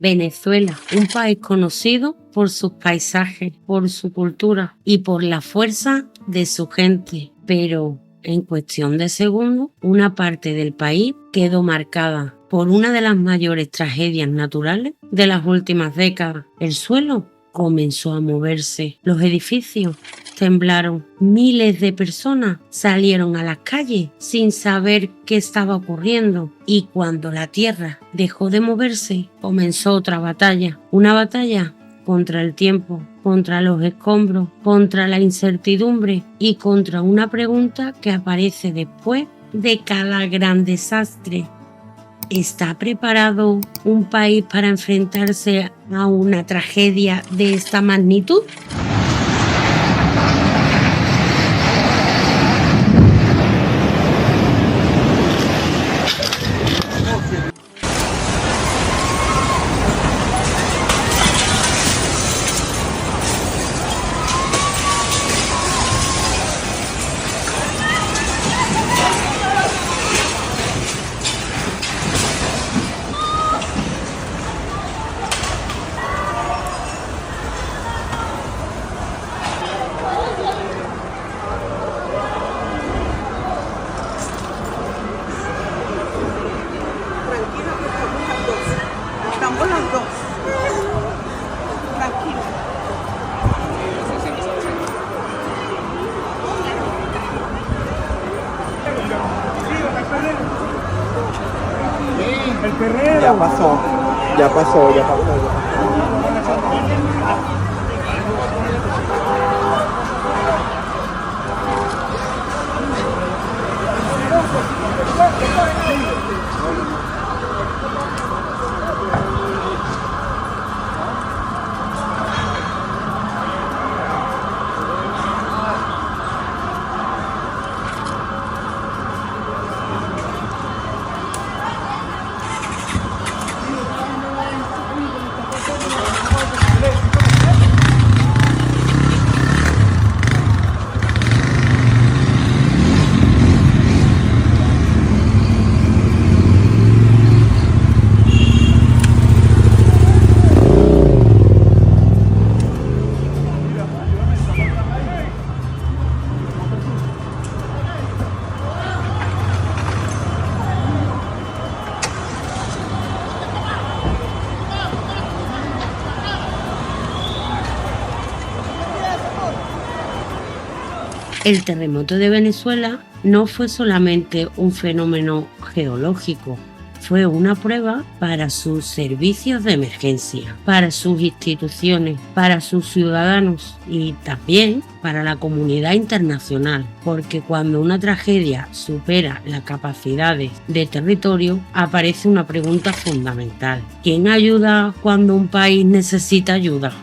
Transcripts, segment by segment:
Venezuela, un país conocido por sus paisajes, por su cultura y por la fuerza de su gente. Pero en cuestión de segundos, una parte del país quedó marcada por una de las mayores tragedias naturales de las últimas décadas. El suelo comenzó a moverse, los edificios temblaron, miles de personas salieron a las calles sin saber qué estaba ocurriendo, y cuando la tierra dejó de moverse, comenzó otra batalla, una batalla contra el tiempo, contra los escombros, contra la incertidumbre y contra una pregunta que aparece después de cada gran desastre. ¿Está preparado un país para enfrentarse a una tragedia de esta magnitud? Estamos las dos. Tranquilo. El perrero. Ya pasó. El terremoto de Venezuela no fue solamente un fenómeno geológico, fue una prueba para sus servicios de emergencia, para sus instituciones, para sus ciudadanos y también para la comunidad internacional, porque cuando una tragedia supera las capacidades de territorio, aparece una pregunta fundamental: ¿quién ayuda cuando un país necesita ayuda?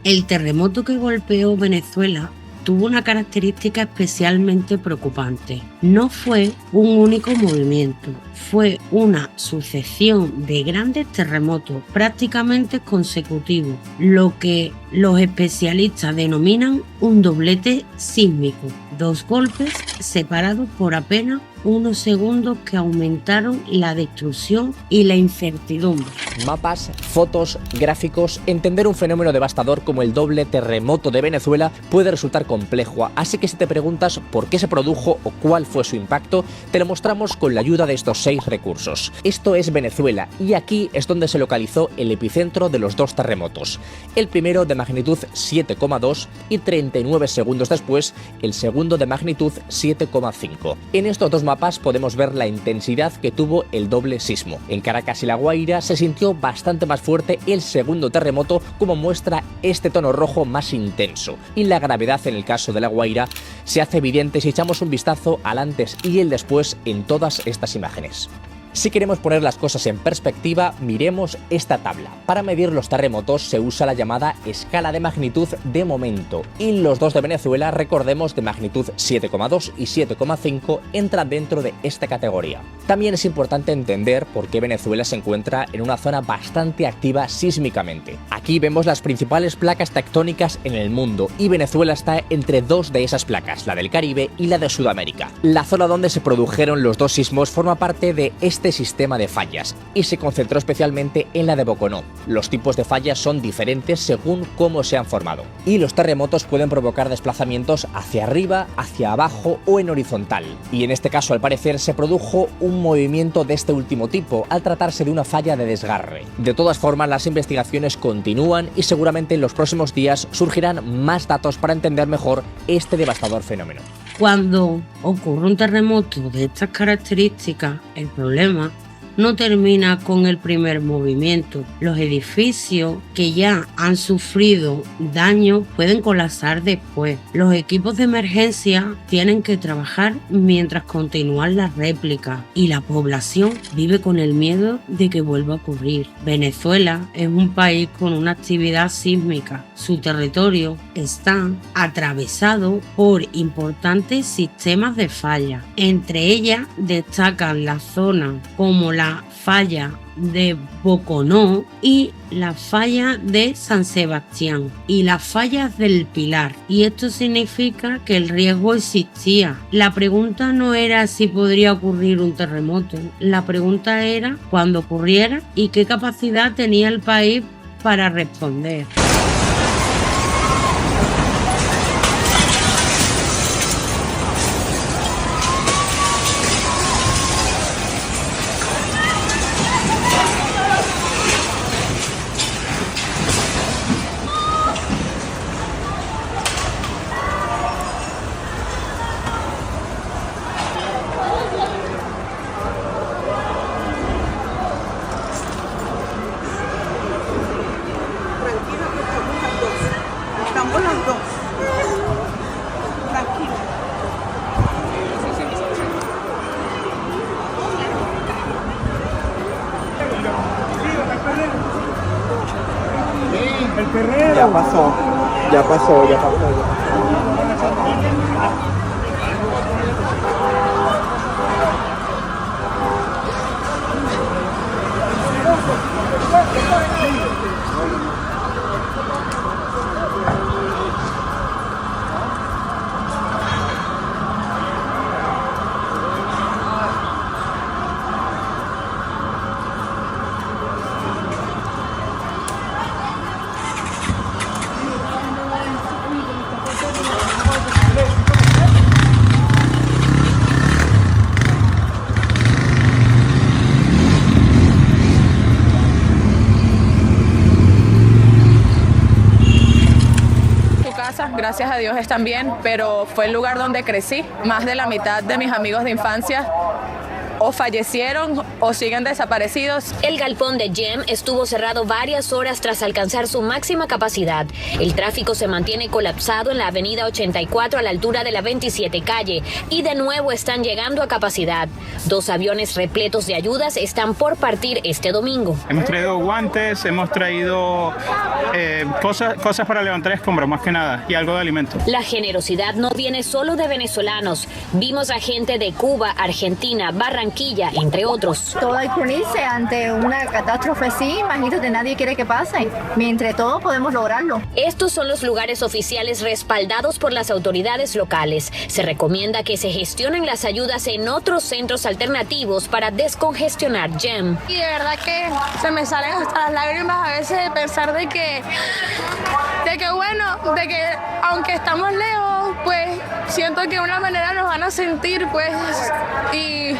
El terremoto que golpeó Venezuela tuvo una característica especialmente preocupante. No fue un único movimiento, fue una sucesión de grandes terremotos prácticamente consecutivos, lo que los especialistas denominan un doblete sísmico. 2 golpes separados por apenas unos segundos que aumentaron la destrucción y la incertidumbre. Mapas, fotos, gráficos. Entender un fenómeno devastador como el doble terremoto de Venezuela puede resultar complejo, así que si te preguntas por qué se produjo o cuál fue su impacto, te lo mostramos con la ayuda de estos 6 recursos. Esto es Venezuela y aquí es donde se localizó el epicentro de los 2 terremotos. El primero de magnitud 7,2 y 39 segundos después el segundo de magnitud 7,5. En estos 2 mapas podemos ver la intensidad que tuvo el doble sismo. En Caracas y La Guaira se sintió bastante más fuerte el segundo terremoto, como muestra este tono rojo más intenso. Y la gravedad en el caso de La Guaira se hace evidente si echamos un vistazo al antes y el después en todas estas imágenes. Si queremos poner las cosas en perspectiva, miremos esta tabla. Para medir los terremotos se usa la llamada escala de magnitud de momento, y los 2 de Venezuela, recordemos, de magnitud 7,2 y 7,5 entran dentro de esta categoría. También es importante entender por qué Venezuela se encuentra en una zona bastante activa sísmicamente. Aquí Aquí vemos las principales placas tectónicas en el mundo y Venezuela está entre dos de esas placas, la del Caribe y la de Sudamérica. La zona donde se produjeron los dos sismos forma parte de este sistema de fallas y se concentró especialmente en la de Boconó. Los tipos de fallas son diferentes según cómo se han formado y los terremotos pueden provocar desplazamientos hacia arriba, hacia abajo o en horizontal. Y en este caso, al parecer, se produjo un movimiento de este último tipo al tratarse de una falla de desgarre. De todas formas, las investigaciones continúan y seguramente en los próximos días surgirán más datos para entender mejor este devastador fenómeno. Cuando ocurre un terremoto de estas características, el problema no termina con el primer movimiento. Los edificios que ya han sufrido daño pueden colapsar después. Los equipos de emergencia tienen que trabajar mientras continúan las réplicas y la población vive con el miedo de que vuelva a ocurrir. Venezuela es un país con una actividad sísmica. Su territorio está atravesado por importantes sistemas de falla. Entre ellas destacan las zonas como la falla de Boconó y la falla de San Sebastián y las fallas del Pilar, y esto significa que el riesgo existía. La pregunta no era si podría ocurrir un terremoto, la pregunta era cuándo ocurriera y qué capacidad tenía el país para responder. Estamos las dos. Tranquila. El perrero. Ya pasó. Gracias a Dios están bien, pero fue el lugar donde crecí. Más de la mitad de mis amigos de infancia o fallecieron o siguen desaparecidos. El galpón de GEM estuvo cerrado varias horas tras alcanzar su máxima capacidad. El tráfico se mantiene colapsado en la avenida 84 a la altura de la 27 calle y de nuevo están llegando a capacidad. 2 aviones repletos de ayudas están por partir este domingo. Hemos traído guantes, hemos traído cosas para levantar escombros, más que nada, y algo de alimento. La generosidad no viene solo de venezolanos. Vimos a gente de Cuba, Argentina, Barranquilla, entre otros. Todo hay que unirse ante una catástrofe así. Imagínate, nadie quiere que pase. Entre todos podemos lograrlo. Estos son los lugares oficiales respaldados por las autoridades locales. Se recomienda que se gestionen las ayudas en otros centros alternativos para descongestionar GEM. Y de verdad que se me salen hasta las lágrimas a veces de pensar de que aunque estamos lejos, pues siento que de una manera nos van a sentir, pues, y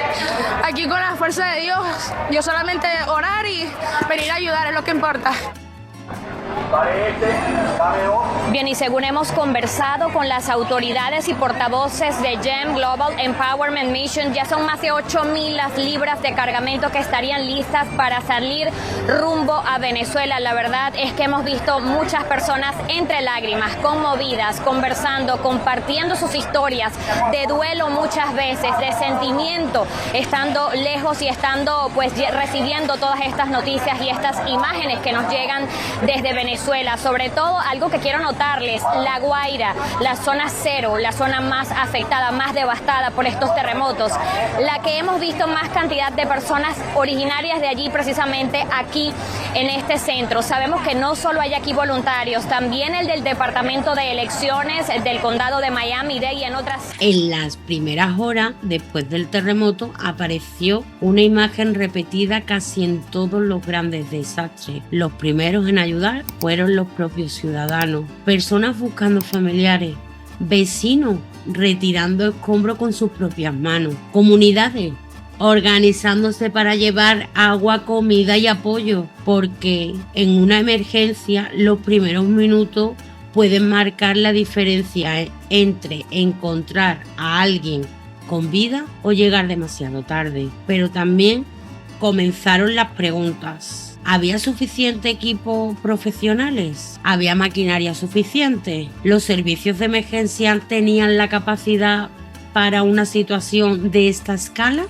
aquí con la fuerza de Dios, yo solamente orar y venir a ayudar es lo que importa. Bien, y según hemos conversado con las autoridades y portavoces de GEM Global Empowerment Mission, ya son más de 8,000 las libras de cargamento que estarían listas para salir rumbo a Venezuela. La verdad es que hemos visto muchas personas entre lágrimas, conmovidas, conversando, compartiendo sus historias de duelo muchas veces, de sentimiento, estando lejos y estando pues recibiendo todas estas noticias y estas imágenes que nos llegan desde Venezuela. Venezuela, sobre todo algo que quiero notarles, La Guaira, la zona cero, la zona más afectada, más devastada por estos terremotos, la que hemos visto más cantidad de personas originarias de allí, precisamente aquí en este centro. Sabemos que no solo hay aquí voluntarios, también el del Departamento de Elecciones, el del Condado de Miami-Dade y en otras. En las primeras horas después del terremoto apareció una imagen repetida casi en todos los grandes desastres. Los primeros en ayudar fueron los propios ciudadanos, personas buscando familiares, vecinos retirando escombros con sus propias manos, comunidades organizándose para llevar agua, comida y apoyo, porque en una emergencia los primeros minutos pueden marcar la diferencia entre encontrar a alguien con vida o llegar demasiado tarde. Pero también comenzaron las preguntas. ¿Había suficiente equipo profesionales? ¿Había maquinaria suficiente? ¿Los servicios de emergencia tenían la capacidad para una situación de esta escala?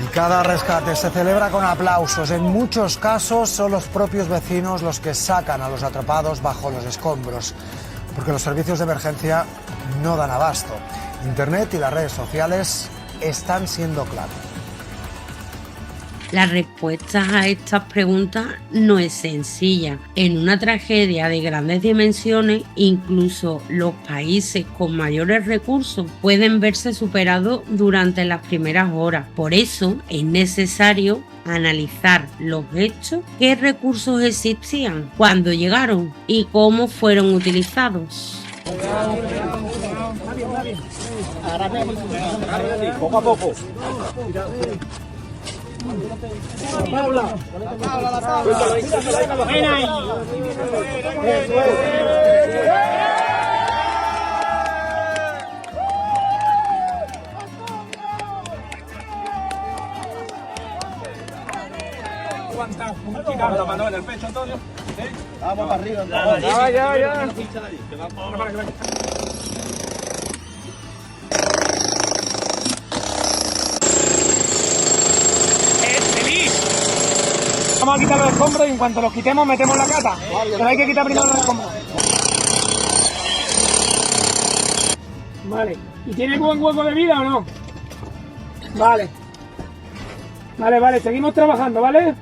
Y cada rescate se celebra con aplausos. En muchos casos son los propios vecinos los que sacan a los atrapados bajo los escombros, porque los servicios de emergencia no dan abasto. Internet y las redes sociales están siendo clave. La respuesta a estas preguntas no es sencilla. En una tragedia de grandes dimensiones, incluso los países con mayores recursos pueden verse superados durante las primeras horas. Por eso es necesario analizar los hechos, qué recursos existían, cuándo llegaron y cómo fueron utilizados. Poco a poco. La mano en el pecho, Antonio. Vamos para arriba. Ya. Vamos a quitar los escombros y en cuanto los quitemos metemos la cata. Pero hay que quitar primero los escombros. Vale. ¿Y tiene buen hueco de vida o no? Vale. Vale. Seguimos trabajando, ¿vale?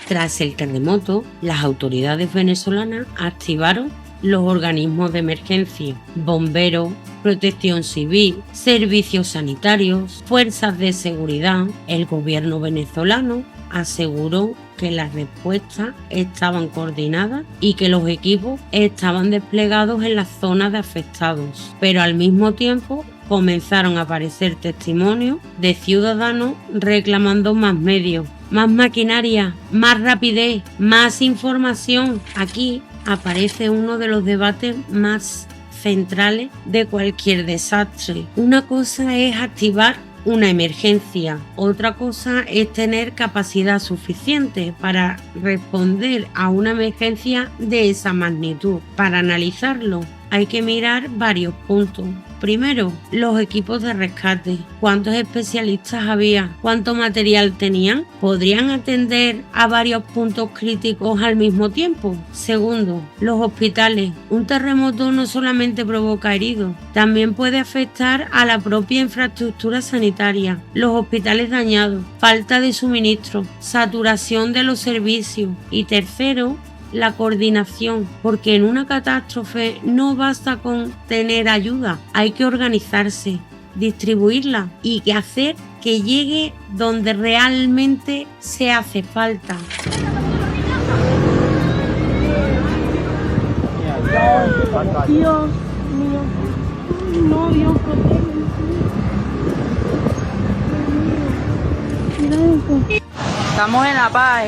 Tras el terremoto, las autoridades venezolanas activaron los organismos de emergencia, bomberos, protección civil, servicios sanitarios, fuerzas de seguridad. El gobierno venezolano aseguró que las respuestas estaban coordinadas y que los equipos estaban desplegados en las zonas de afectados, pero al mismo tiempo comenzaron a aparecer testimonios de ciudadanos reclamando más medios, más maquinaria, más rapidez, más información. Aquí aparece uno de los debates más centrales de cualquier desastre. Una cosa es activar una emergencia, otra cosa es tener capacidad suficiente para responder a una emergencia de esa magnitud. Para analizarlo hay que mirar varios puntos. Primero, los equipos de rescate. ¿Cuántos especialistas había? ¿Cuánto material tenían? ¿Podrían atender a varios puntos críticos al mismo tiempo? Segundo, los hospitales. Un terremoto no solamente provoca heridos, también puede afectar a la propia infraestructura sanitaria. Los hospitales dañados, falta de suministro, saturación de los servicios. Y tercero, la coordinación, porque en una catástrofe no basta con tener ayuda, hay que organizarse, distribuirla y hacer que llegue donde realmente se hace falta. Dios mío, no, Dios, protege. Estamos en La Paz,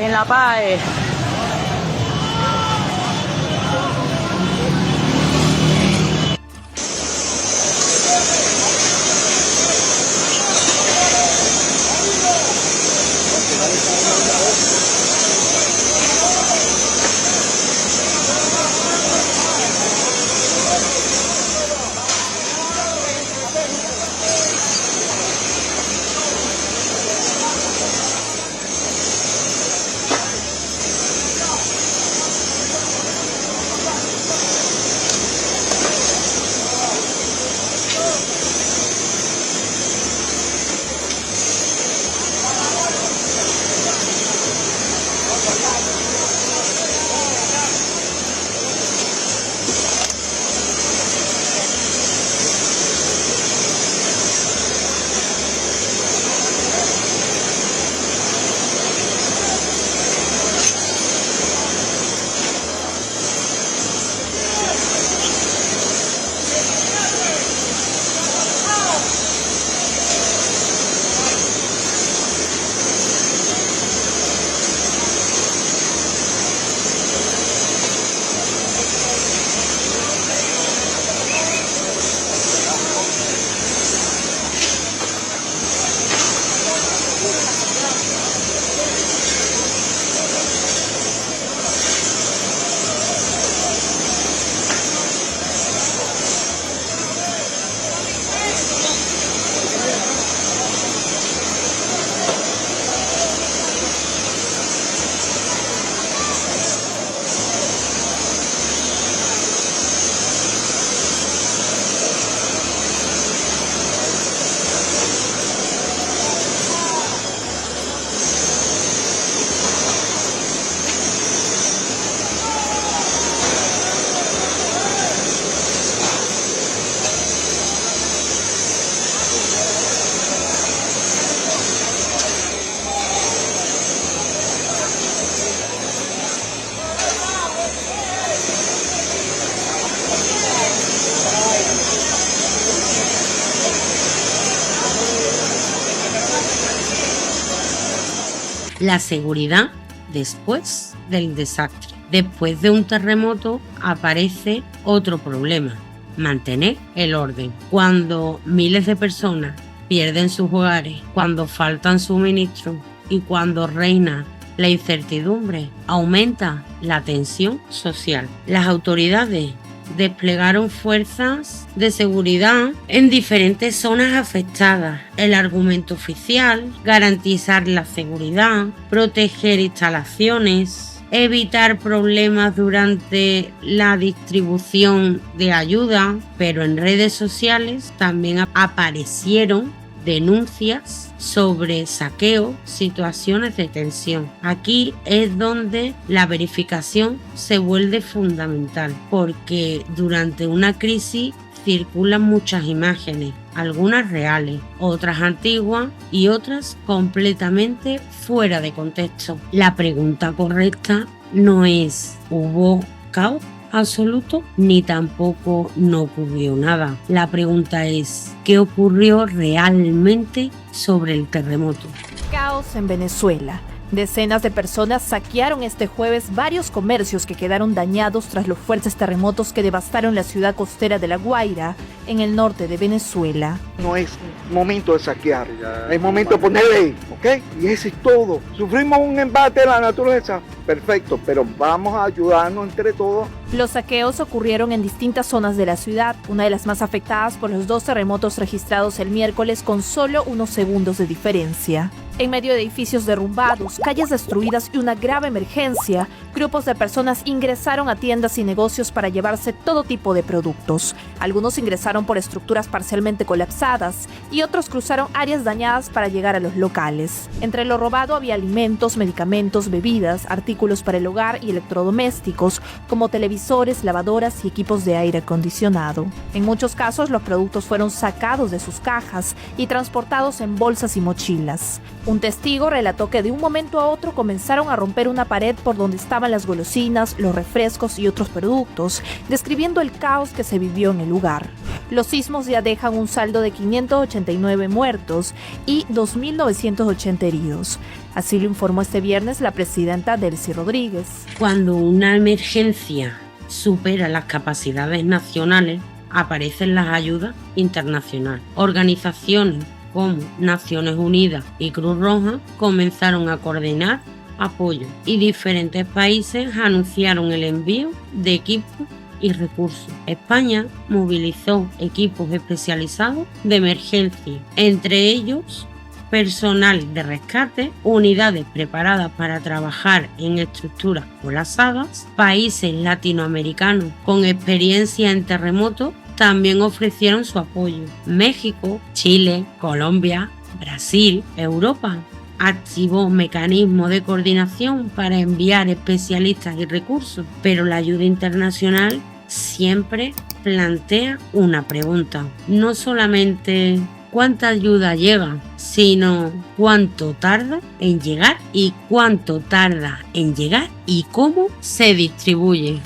La seguridad después del desastre. Después de un terremoto aparece otro problema: mantener el orden. Cuando miles de personas pierden sus hogares, cuando faltan suministros y cuando reina la incertidumbre, aumenta la tensión social. Las autoridades desplegaron fuerzas de seguridad en diferentes zonas afectadas. El argumento oficial: garantizar la seguridad, proteger instalaciones, evitar problemas durante la distribución de ayuda, pero en redes sociales también aparecieron denuncias sobre saqueo, situaciones de tensión. Aquí es donde la verificación se vuelve fundamental, porque durante una crisis circulan muchas imágenes, algunas reales, otras antiguas y otras completamente fuera de contexto. La pregunta correcta no es ¿hubo caos absoluto? Ni tampoco no ocurrió nada. La pregunta es ¿qué ocurrió realmente sobre el terremoto? Caos en Venezuela. Decenas de personas saquearon este jueves varios comercios que quedaron dañados tras los fuertes terremotos que devastaron la ciudad costera de La Guaira, en el norte de Venezuela. No es momento de saquear, es momento de poner ley, ¿ok? Y eso es todo. Sufrimos un embate de la naturaleza, perfecto, pero vamos a ayudarnos entre todos. Los saqueos ocurrieron en distintas zonas de la ciudad, una de las más afectadas por los 2 terremotos registrados el miércoles con solo unos segundos de diferencia. En medio de edificios derrumbados, calles destruidas y una grave emergencia, grupos de personas ingresaron a tiendas y negocios para llevarse todo tipo de productos. Algunos ingresaron por estructuras parcialmente colapsadas y otros cruzaron áreas dañadas para llegar a los locales. Entre lo robado había alimentos, medicamentos, bebidas, artículos para el hogar y electrodomésticos, como televisores, lavadoras y equipos de aire acondicionado. En muchos casos, los productos fueron sacados de sus cajas y transportados en bolsas y mochilas. Un testigo relató que de un momento a otro comenzaron a romper una pared por donde estaban las golosinas, los refrescos y otros productos, describiendo el caos que se vivió en el lugar. Los sismos ya dejan un saldo de 589 muertos y 2.980 heridos. Así lo informó este viernes la presidenta Delcy Rodríguez. Cuando una emergencia supera las capacidades nacionales, aparecen las ayudas internacionales. Organizaciones como Naciones Unidas y Cruz Roja comenzaron a coordinar apoyo y diferentes países anunciaron el envío de equipos y recursos. España movilizó equipos especializados de emergencia, entre ellos personal de rescate, unidades preparadas para trabajar en estructuras colapsadas. Países latinoamericanos con experiencia en terremotos también ofrecieron su apoyo. México, Chile, Colombia, Brasil, Europa activó mecanismos de coordinación para enviar especialistas y recursos, pero la ayuda internacional siempre plantea una pregunta: no solamente cuánta ayuda llega, sino cuánto tarda en llegar y cuánto tarda en llegar y cómo se distribuye.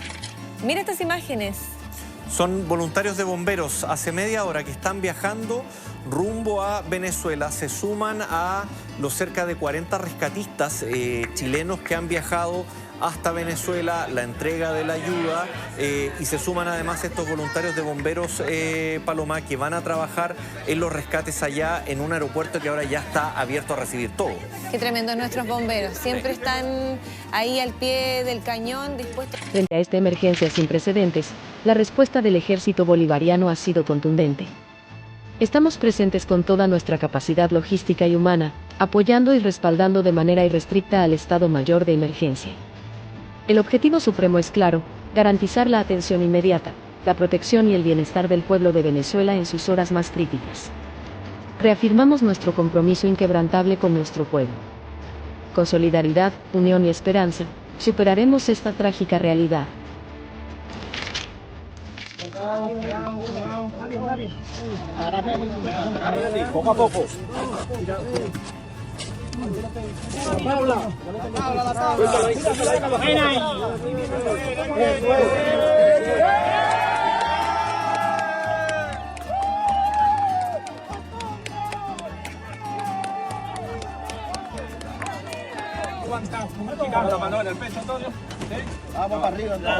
Mira estas imágenes. Son voluntarios de bomberos hace media hora que están viajando rumbo a Venezuela. Se suman a los cerca de 40 rescatistas chilenos que han viajado hasta Venezuela, la entrega de la ayuda, y se suman además estos voluntarios de bomberos, Paloma, que van a trabajar en los rescates allá en un aeropuerto que ahora ya está abierto a recibir todo. Qué tremendo nuestros bomberos, siempre están ahí al pie del cañón dispuestos. Frente a esta emergencia sin precedentes, la respuesta del ejército bolivariano ha sido contundente. Estamos presentes con toda nuestra capacidad logística y humana, apoyando y respaldando de manera irrestricta al Estado Mayor de Emergencia. El objetivo supremo es claro: garantizar la atención inmediata, la protección y el bienestar del pueblo de Venezuela en sus horas más críticas. Reafirmamos nuestro compromiso inquebrantable con nuestro pueblo. Con solidaridad, unión y esperanza, superaremos esta trágica realidad. Poco a poco. Bueno, el pecho, Antonio. ¿Sí? Vamos para arriba. Ya.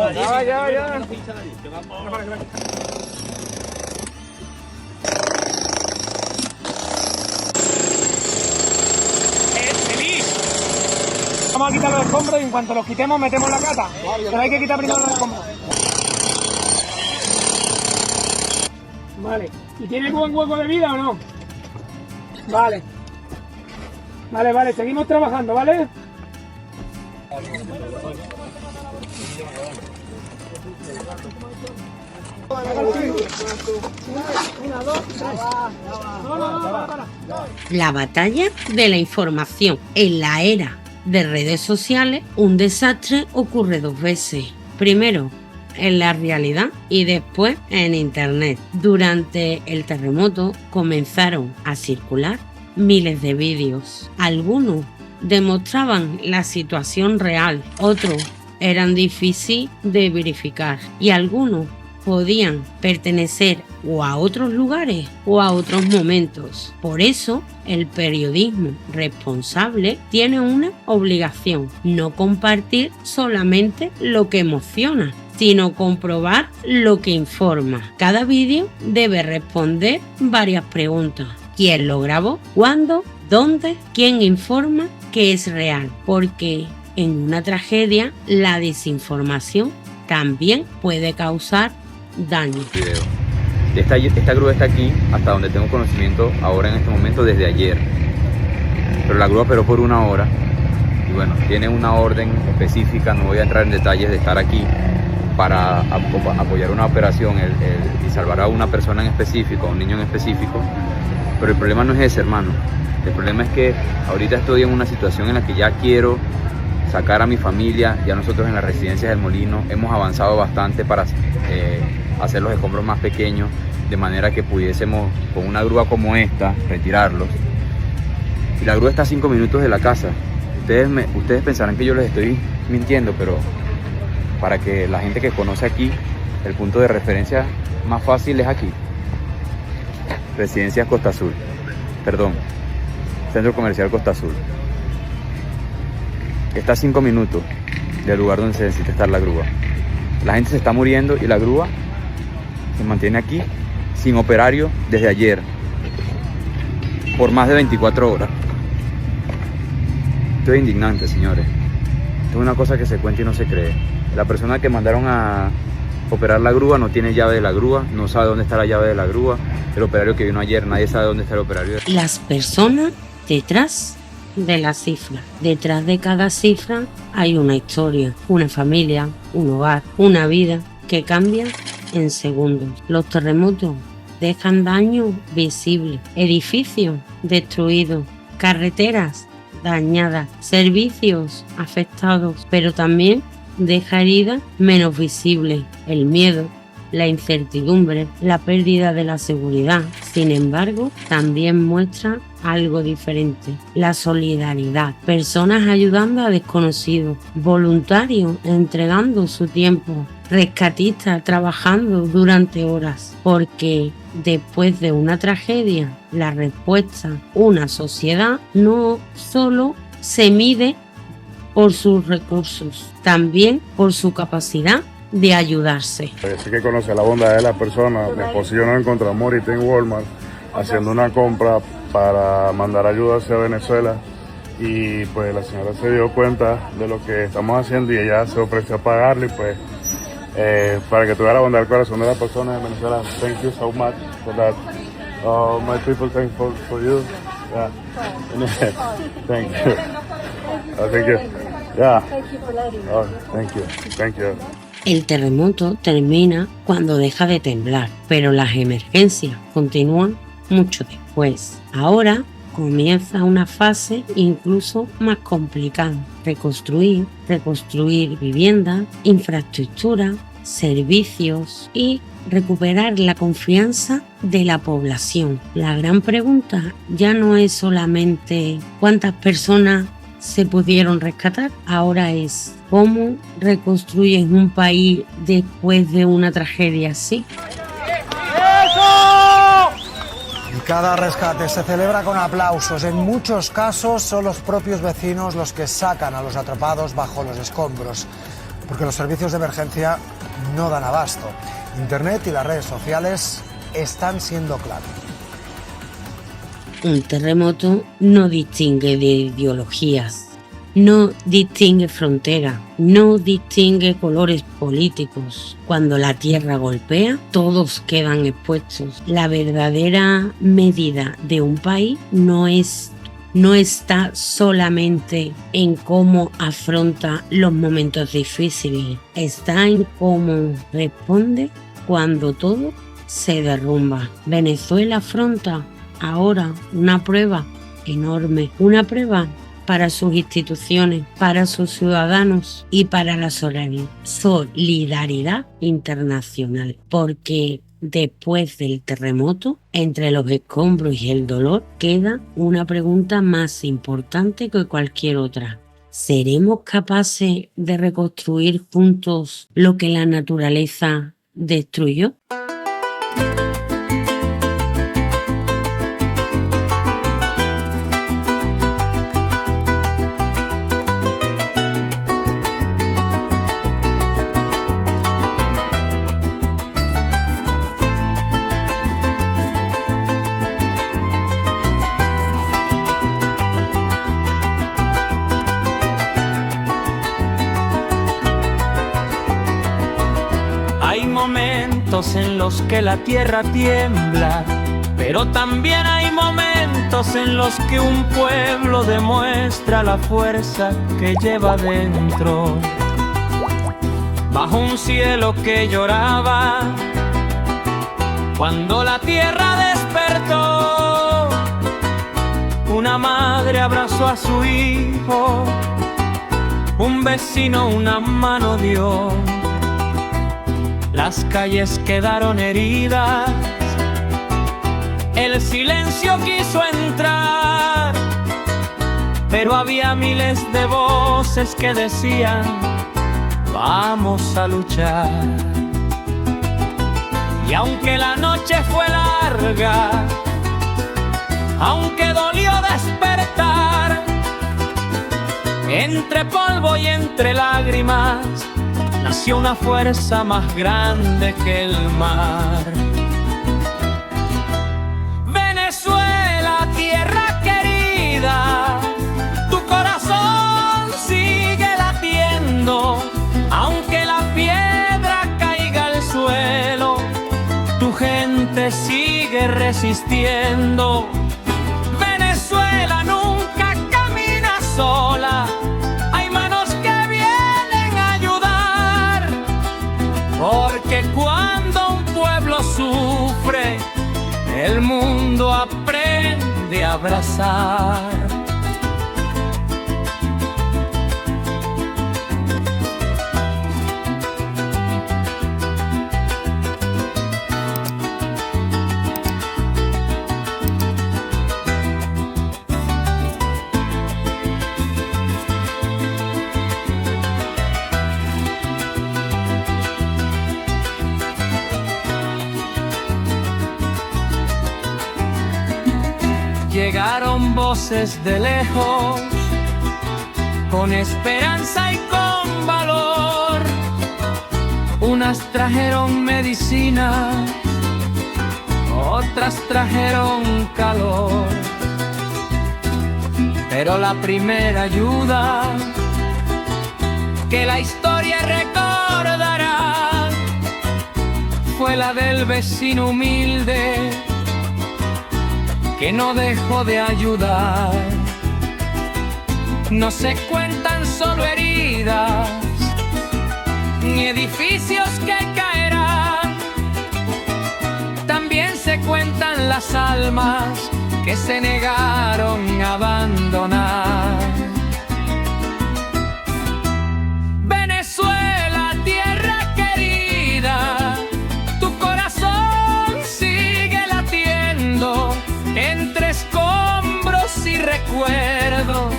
Vamos a quitar los escombros y en cuanto los quitemos metemos la cata. Pero hay que quitar primero los escombros. Vale. ¿Y tiene buen hueco de vida o no? Vale. Vale, seguimos trabajando, ¿vale? La batalla de la información. En la era de redes sociales, un desastre ocurre dos veces. Primero, en la realidad y después en internet. Durante el terremoto comenzaron a circular miles de vídeos. Algunos demostraban la situación real, otros eran difíciles de verificar y algunos podían pertenecer o a otros lugares o a otros momentos. Por eso, el periodismo responsable tiene una obligación: no compartir solamente lo que emociona, sino comprobar lo que informa. Cada vídeo debe responder varias preguntas: ¿quién lo grabó? ¿Cuándo? ¿Dónde? ¿Quién informa que es real? Porque en una tragedia la desinformación también puede causar daño. Esta grúa está aquí, hasta donde tengo conocimiento ahora en este momento, desde ayer. Pero la grúa operó por 1 hora y bueno, tiene una orden específica, no voy a entrar en detalles, de estar aquí para apoyar una operación y salvar a una persona en específico, a un niño en específico. Pero el problema no es ese, hermano. El problema es que ahorita estoy en una situación en la que ya quiero sacar a mi familia. Ya nosotros en las residencias del Molino hemos avanzado bastante para hacer los escombros más pequeños, de manera que pudiésemos con una grúa como esta retirarlos. Y la grúa está a 5 minutos de la casa. Ustedes pensarán que yo les estoy mintiendo, pero para que la gente que conoce aquí, el punto de referencia más fácil es aquí. Residencias Costa Azul, perdón, Centro Comercial Costa Azul. Está a 5 minutos del lugar donde se necesita estar la grúa. La gente se está muriendo y la grúa se mantiene aquí sin operario desde ayer por más de 24 horas. Esto es indignante, señores. Esto es una cosa que se cuenta y no se cree. La persona que mandaron a operar la grúa no tiene llave de la grúa, no sabe dónde está la llave de la grúa. El operario que vino ayer, nadie sabe dónde está el operario. Las personas detrás de la cifra. Detrás de cada cifra hay una historia, una familia, un hogar, una vida que cambia en segundos. Los terremotos dejan daños visibles, edificios destruidos, carreteras dañadas, servicios afectados, pero también deja heridas menos visibles, el miedo, la incertidumbre, la pérdida de la seguridad. Sin embargo, también muestra algo diferente: la solidaridad. Personas ayudando a desconocidos, voluntarios entregando su tiempo, rescatistas trabajando durante horas, porque después de una tragedia, la respuesta, una sociedad, no solo se mide por sus recursos, también por su capacidad de ayudarse. Sí que conoce la bondad de las personas. Mi esposo y yo nos encontramos ahorita en Walmart haciendo una compra para mandar ayuda hacia Venezuela, y pues la señora se dio cuenta de lo que estamos haciendo y ella se ofreció a pagarle, pues para que tuviera la bondad del corazón de las personas de Venezuela. Thank you so much for that. My people, thank for you. Yeah. Thank you. Thank you. Yeah. Thank you. El terremoto termina cuando deja de temblar, pero las emergencias continúan mucho después. Ahora comienza una fase incluso más complicada: reconstruir viviendas, infraestructura, servicios y recuperar la confianza de la población. La gran pregunta ya no es solamente cuántas personas se pudieron rescatar, ahora es cómo reconstruyes un país después de una tragedia así. Cada rescate se celebra con aplausos. En muchos casos son los propios vecinos los que sacan a los atrapados bajo los escombros, porque los servicios de emergencia no dan abasto. Internet y las redes sociales están siendo clave. Un terremoto no distingue de ideologías, no distingue fronteras, no distingue colores políticos. Cuando la tierra golpea, todos quedan expuestos. La verdadera medida de un país no está solamente en cómo afronta los momentos difíciles, está en cómo responde cuando todo se derrumba. Venezuela afronta ahora una prueba enorme, una prueba para sus instituciones, para sus ciudadanos y para la solidaridad internacional, porque después del terremoto, entre los escombros y el dolor, queda una pregunta más importante que cualquier otra. ¿Seremos capaces de reconstruir juntos lo que la naturaleza destruyó? En los que la tierra tiembla, pero también hay momentos en los que un pueblo demuestra la fuerza que lleva dentro. Bajo un cielo que lloraba, cuando la tierra despertó, una madre abrazó a su hijo, un vecino una mano dio. Las calles quedaron heridas, el silencio quiso entrar, pero había miles de voces que decían, vamos a luchar. Y aunque la noche fue larga, aunque dolió despertar, entre polvo y entre lágrimas, nació una fuerza más grande que el mar. Venezuela, tierra querida, tu corazón sigue latiendo, aunque la piedra caiga al suelo, tu gente sigue resistiendo. Venezuela nunca camina sola, porque cuando un pueblo sufre, el mundo aprende a abrazar. Llegaron voces de lejos, con esperanza y con valor. Unas trajeron medicina, otras trajeron calor. Pero la primera ayuda que la historia recordará fue la del vecino humilde que no dejó de ayudar. No se cuentan solo heridas, ni edificios que caerán, también se cuentan las almas que se negaron a abandonar. Venezuela, tierra querida, tu corazón sigue latiendo. Entre escombros y recuerdos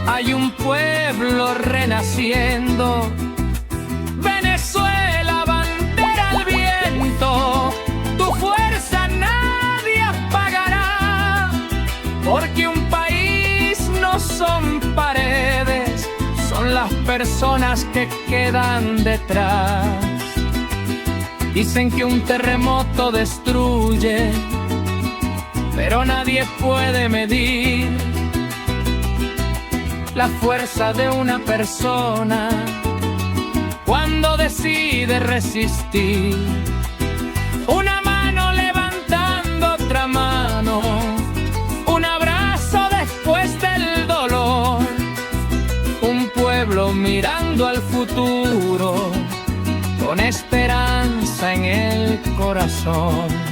hay un pueblo renaciendo. Venezuela, bandera al viento, tu fuerza nadie apagará. personas que quedan detrás. Dicen que un terremoto destruye, pero nadie puede medir la fuerza de una persona cuando decide resistir. Una mano levantando otra mano, un abrazo después del dolor, un pueblo mirando al futuro con esperanza en el corazón.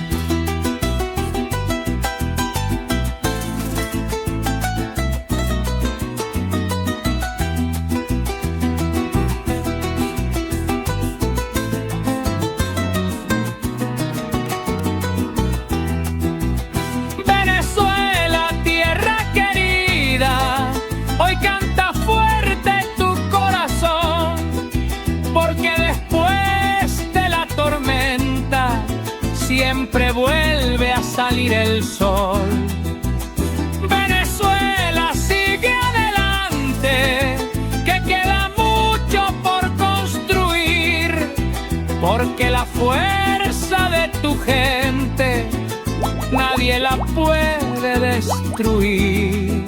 Siempre vuelve a salir el sol. Venezuela, sigue adelante, que queda mucho por construir, porque la fuerza de tu gente nadie la puede destruir.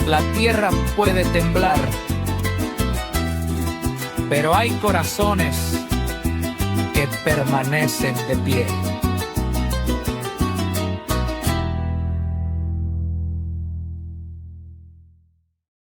La tierra puede temblar, pero hay corazones que permanecen de pie.